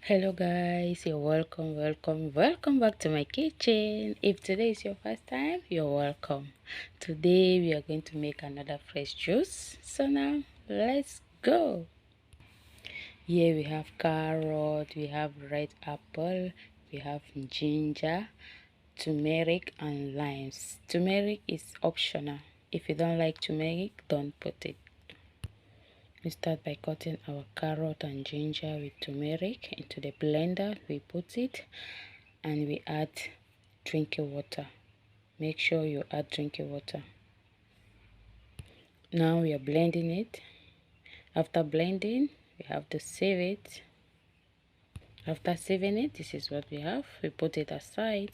Hello guys, you're welcome back to my kitchen. If today is your first time, you're welcome. Today we are going to make another fresh juice. So now let's go. Here we have carrot, we have red apple, we have ginger, turmeric and limes. Turmeric is optional. If you don't like turmeric, don't put it. We start by cutting our carrot and ginger with turmeric into the blender. We put it and we add drinking water. Make sure you add drinking water. Now we are blending it. After blending, we have to sieve it. After sieving it, this is what we have. We put it aside.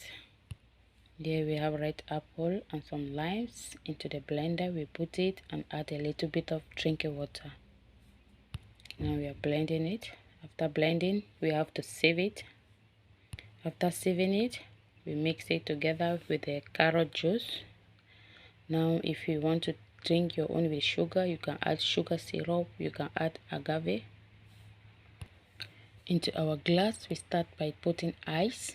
Here we have red apple and some limes into the blender. We put it and add a little bit of drinking water. Now we are blending it. After blending, we have to sieve it. After sieving it, we mix it together with the carrot juice. Now if you want to drink your own with sugar, you can add sugar syrup, you can add agave. Into our glass, we start by putting ice.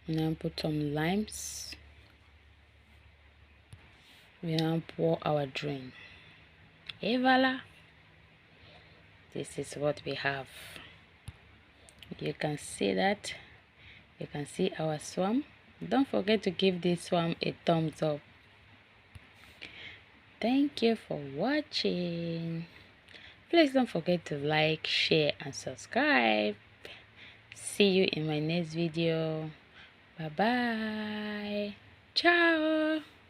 Now put some limes. We now pour our drink. Et voila! This is what we have. You can see that. You can see our swamp. Don't forget to give this swamp a thumbs up. Thank you for watching. Please don't forget to like, share and subscribe. See you in my next video. Bye bye. Ciao.